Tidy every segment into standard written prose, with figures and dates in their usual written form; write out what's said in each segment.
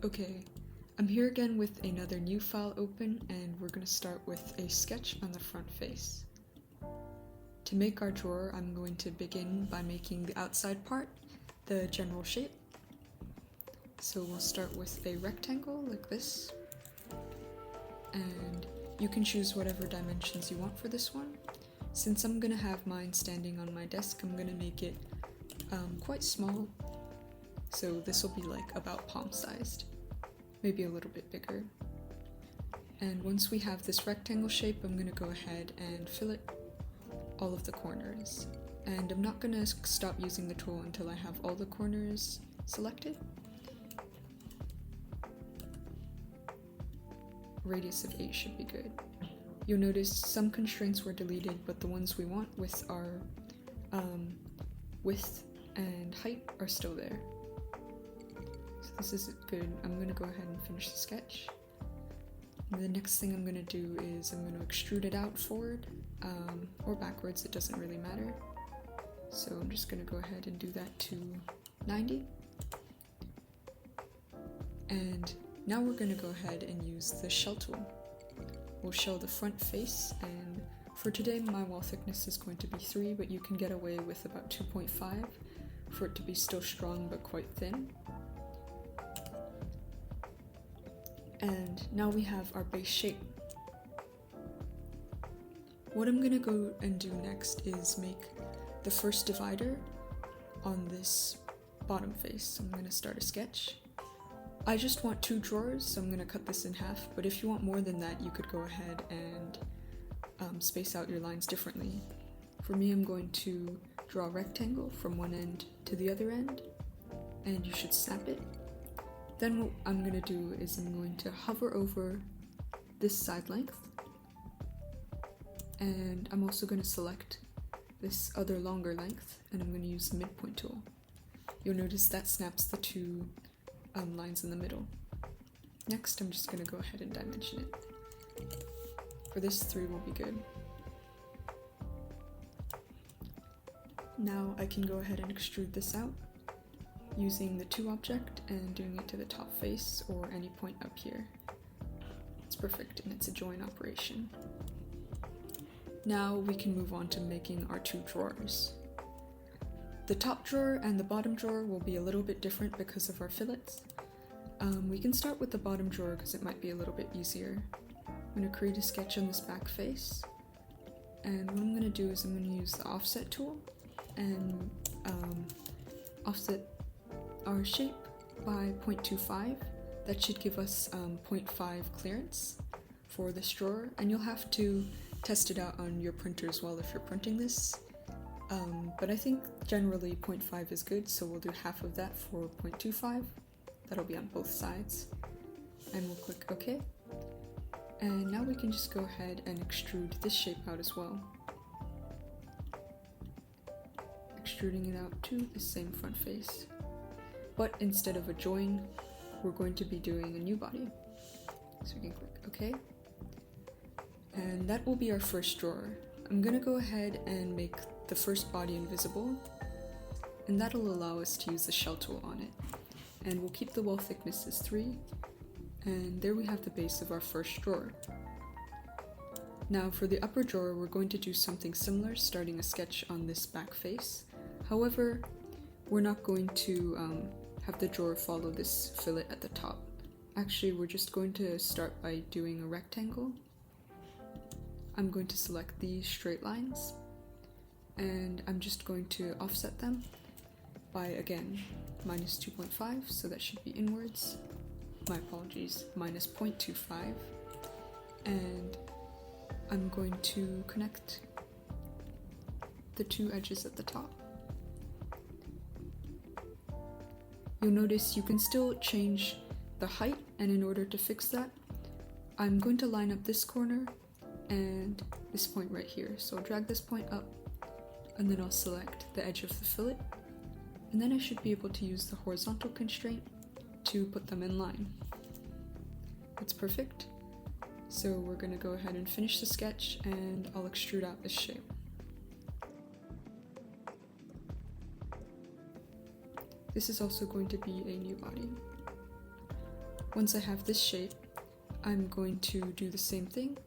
Okay, I'm here again with another new file open, and we're going to start with a sketch on the front face. To make our drawer, I'm going to begin by making the outside part the general shape. So we'll start with a rectangle like this, and you can choose whatever dimensions you want for this one. Since I'm going to have mine standing on my desk, I'm going to make it quite small, so this will be like about palm-sized, maybe a little bit bigger. And once we have this rectangle shape, I'm going to go ahead and fillet all of the corners. And I'm not going to stop using the tool until I have all the corners selected. Radius of 8 should be good. You'll notice some constraints were deleted, but the ones we want with our width and height are still there. So this is good. I'm going to go ahead and finish the sketch. And the next thing I'm going to do is I'm going to extrude it out forward or backwards, it doesn't really matter. So I'm just going to go ahead and do that to 90. And now we're going to go ahead and use the shell tool. We'll shell the front face, and for today my wall thickness is going to be 3, but you can get away with about 2.5 for it to be still strong but quite thin. And now we have our base shape. What I'm going to go and do next is make the first divider on this bottom face. So I'm going to start a sketch. I just want 2 drawers, so I'm going to cut this in half, but if you want more than that, you could go ahead and space out your lines differently. For me, I'm going to draw a rectangle from one end to the other end, and you should snap it. Then what I'm going to do is I'm going to hover over this side length, and I'm also going to select this other longer length, and I'm going to use the midpoint tool. You'll notice that snaps the 2 lines in the middle. Next, I'm just going to go ahead and dimension it. For this, 3 will be good. Now I can go ahead and extrude this out using the 2 object and doing it to the top face or any point up here. It's perfect, and it's a join operation. Now we can move on to making our 2 drawers. The top drawer and the bottom drawer will be a little bit different because of our fillets. We can start with the bottom drawer because it might be a little bit easier. I'm going to create a sketch on this back face, and what I'm going to do is I'm going to use the offset tool and offset our shape by 0.25. That should give us 0.5 clearance for this drawer, and you'll have to test it out on your printer as well if you're printing this. But I think generally 0.5 is good, so we'll do half of that for 0.25. That'll be on both sides. And we'll click OK. And now we can just go ahead and extrude this shape out as well. Extruding it out to the same front face. But instead of a join, we're going to be doing a new body. So we can click OK. And that will be our first drawer. I'm going to go ahead and make the first body invisible, and that'll allow us to use the shell tool on it. And we'll keep the wall thickness as 3, and there we have the base of our first drawer. Now for the upper drawer, we're going to do something similar, starting a sketch on this back face. However, we're not going to have the drawer follow this fillet at the top. Actually, we're just going to start by doing a rectangle. I'm going to select these straight lines, and I'm just going to offset them by, again, minus 2.5, so that should be inwards. My apologies, minus 0.25. And I'm going to connect the 2 edges at the top. You'll notice you can still change the height, and in order to fix that, I'm going to line up this corner and this point right here. So I'll drag this point up, and then I'll select the edge of the fillet, and then I should be able to use the horizontal constraint to put them in line. That's perfect. So we're going to go ahead and finish the sketch, and I'll extrude out this shape. This is also going to be a new body. Once I have this shape, I'm going to do the same thing,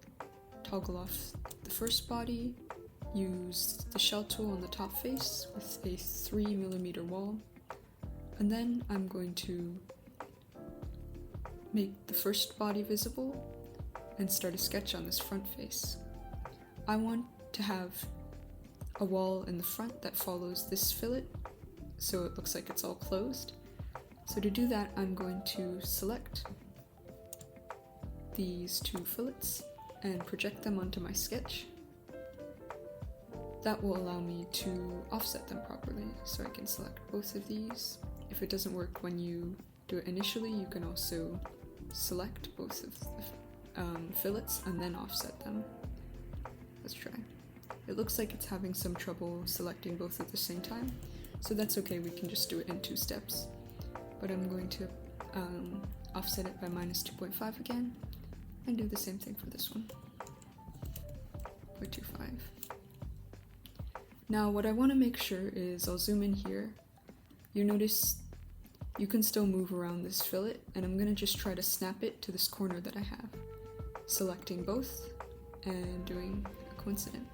toggle off the first body, use the shell tool on the top face with a 3mm wall, and then I'm going to make the first body visible and start a sketch on this front face. I want to have a wall in the front that follows this fillet so it looks like it's all closed. So to do that, I'm going to select these two fillets and project them onto my sketch. That will allow me to offset them properly, so I can select both of these. If it doesn't work when you do it initially, you can also select both of the fillets and then offset them. Let's try. It looks like it's having some trouble selecting both at the same time, so that's okay, we can just do it in 2 steps. But I'm going to offset it by -2.5 again, and do the same thing for this one. 0.25. Now what I want to make sure is, I'll zoom in here, you notice you can still move around this fillet, and I'm going to just try to snap it to this corner that I have, selecting both and doing a coincident.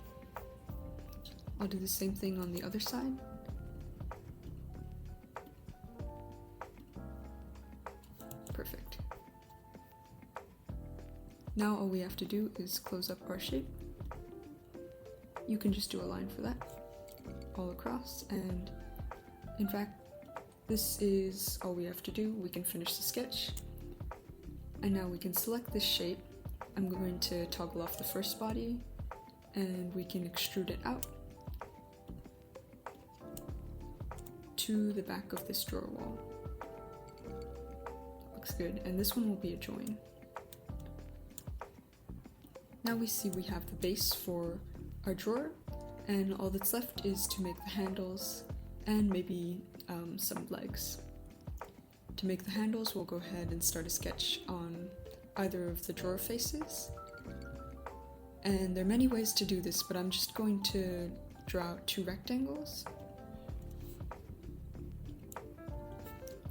I'll do the same thing on the other side. Perfect. Now all we have to do is close up our shape. You can just do a line for that, all across, and in fact, this is all we have to do. We can finish the sketch. And now we can select this shape. I'm going to toggle off the first body, and we can extrude it out to the back of this drawer wall. Looks good, and this one will be a join. Now we see we have the base for our drawer, and all that's left is to make the handles and maybe some legs. To make the handles, we'll go ahead and start a sketch on either of the drawer faces. And there are many ways to do this, but I'm just going to draw out 2 rectangles.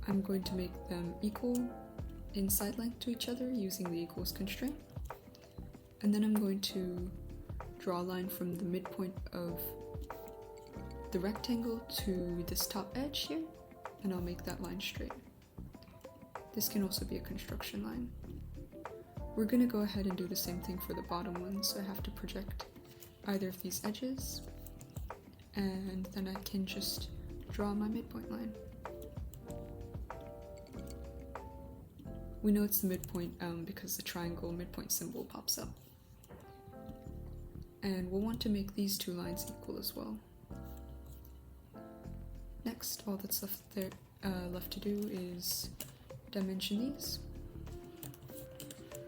I'm going to make them equal in side length to each other using the equals constraint. And then I'm going to draw a line from the midpoint of the rectangle to this top edge here, and I'll make that line straight. This can also be a construction line. We're going to go ahead and do the same thing for the bottom one, so I have to project either of these edges, and then I can just draw my midpoint line. We know it's the midpoint because the triangle midpoint symbol pops up. And we'll want to make these 2 lines equal as well. Next, all that's left to do is dimension these.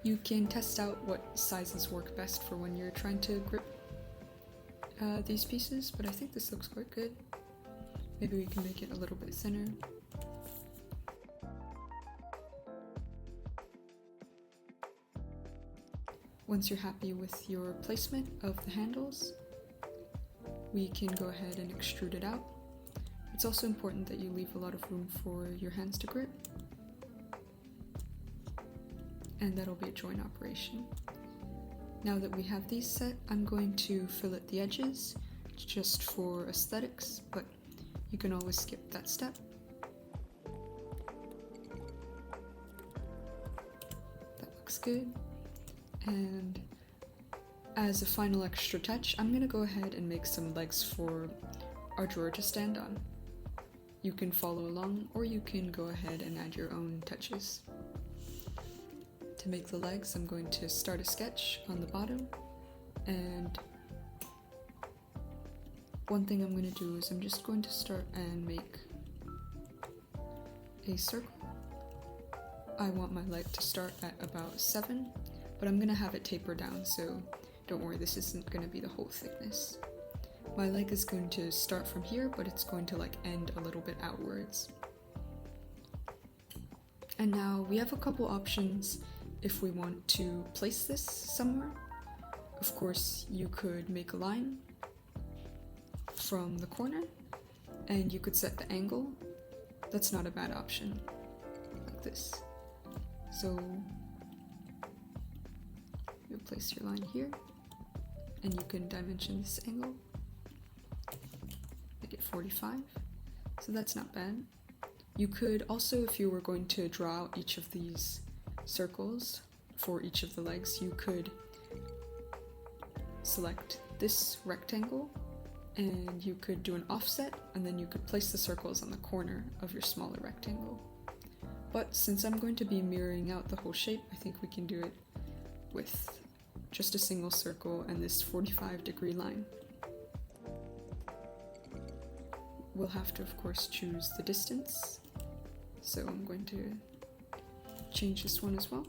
You can test out what sizes work best for when you're trying to grip these pieces, but I think this looks quite good. Maybe we can make it a little bit thinner. Once you're happy with your placement of the handles, we can go ahead and extrude it out. It's also important that you leave a lot of room for your hands to grip, and that'll be a join operation. Now that we have these set, I'm going to fillet the edges just for aesthetics, but you can always skip that step. That looks good. And as a final extra touch, I'm going to go ahead and make some legs for our drawer to stand on. You can follow along, or you can go ahead and add your own touches. To make the legs, I'm going to start a sketch on the bottom, and one thing I'm going to do is I'm just going to start and make a circle. I want my leg to start at about 7, but I'm going to have it taper down, so don't worry, this isn't going to be the whole thickness. My leg is going to start from here, but it's going to end a little bit outwards. And now we have a couple options if we want to place this somewhere. Of course, you could make a line from the corner, and you could set the angle. That's not a bad option, like this. So you'll place your line here, and you can dimension this angle, make it 45, so that's not bad. You could also, if you were going to draw out each of these circles for each of the legs, you could select this rectangle and you could do an offset, and then you could place the circles on the corner of your smaller rectangle. But since I'm going to be mirroring out the whole shape, I think we can do it with just a single circle and this 45-degree line. We'll have to, of course, choose the distance. So I'm going to change this one as well.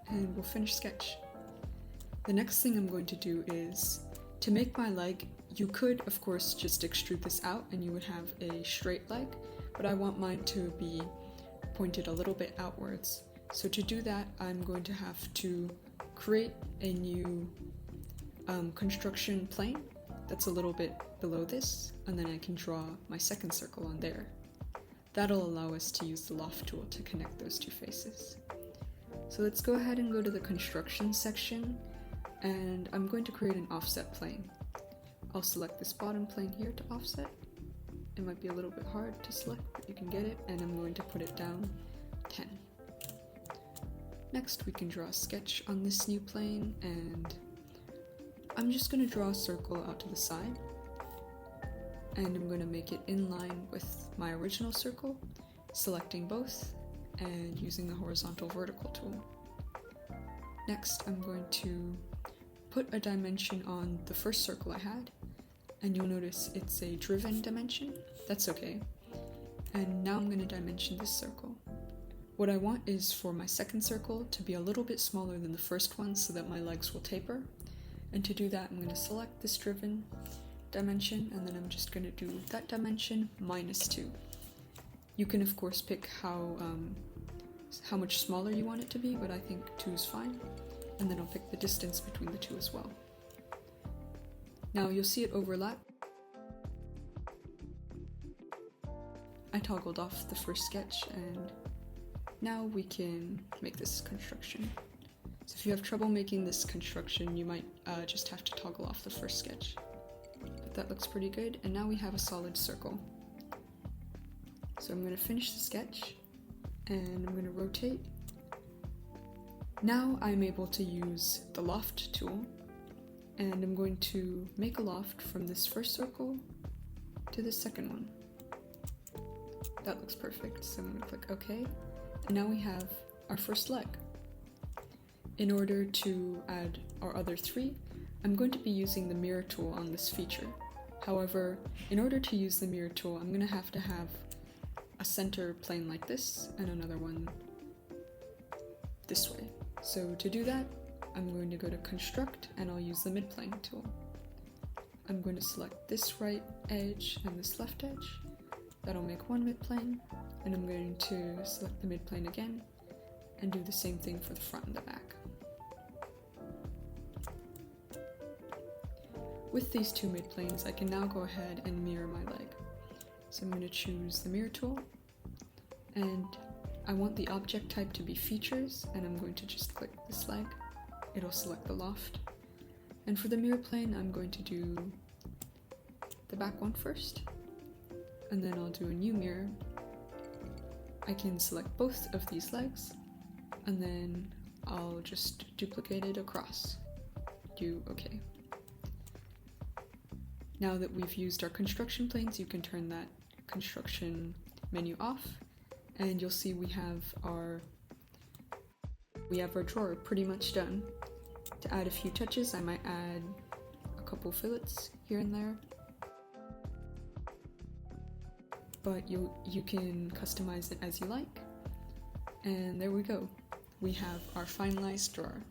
And we'll finish sketch. The next thing I'm going to do is, to make my leg, you could, of course, just extrude this out and you would have a straight leg, but I want mine to be pointed a little bit outwards. So to do that, I'm going to have to create a new construction plane that's a little bit below this, and then I can draw my second circle on there. That'll allow us to use the loft tool to connect those two faces. So let's go ahead and go to the construction section, and I'm going to create an offset plane. I'll select this bottom plane here to offset. It might be a little bit hard to select, but you can get it, and I'm going to put it down 10. Next, we can draw a sketch on this new plane, and I'm just going to draw a circle out to the side, and I'm going to make it in line with my original circle, selecting both and using the horizontal vertical tool. Next, I'm going to put a dimension on the first circle I had, and you'll notice it's a driven dimension. That's okay. And now I'm going to dimension this circle. What I want is for my second circle to be a little bit smaller than the first one so that my legs will taper. And to do that, I'm going to select this driven dimension, and then I'm just going to do that dimension -2. You can, of course, pick how much smaller you want it to be, but I think 2 is fine. And then I'll pick the distance between the two as well. Now you'll see it overlap. I toggled off the first sketch, and now we can make this construction. So if you have trouble making this construction, you might just have to toggle off the first sketch. But that looks pretty good, and now we have a solid circle. So I'm going to finish the sketch, and I'm going to rotate. Now I'm able to use the loft tool, and I'm going to make a loft from this first circle to this second one. That looks perfect, so I'm going to click OK, and now we have our first leg. In order to add our other 3, I'm going to be using the mirror tool on this feature. However, in order to use the mirror tool, I'm going to have a center plane like this and another one this way. So to do that, I'm going to go to Construct, and I'll use the midplane tool. I'm going to select this right edge and this left edge. That'll make one midplane, and I'm going to select the midplane again and do the same thing for the front and the back. With these 2 midplanes, I can now go ahead and mirror my leg. So I'm going to choose the mirror tool, and I want the object type to be features, and I'm going to just click this leg. It'll select the loft. And for the mirror plane, I'm going to do the back one first, and then I'll do a new mirror. I can select both of these legs, and then I'll just duplicate it across. Do OK. Now that we've used our construction planes, you can turn that construction menu off, and you'll see we have our drawer pretty much done. To add a few touches, I might add a couple fillets here and there, but you can customize it as you like. And there we go. We have our finalized drawer.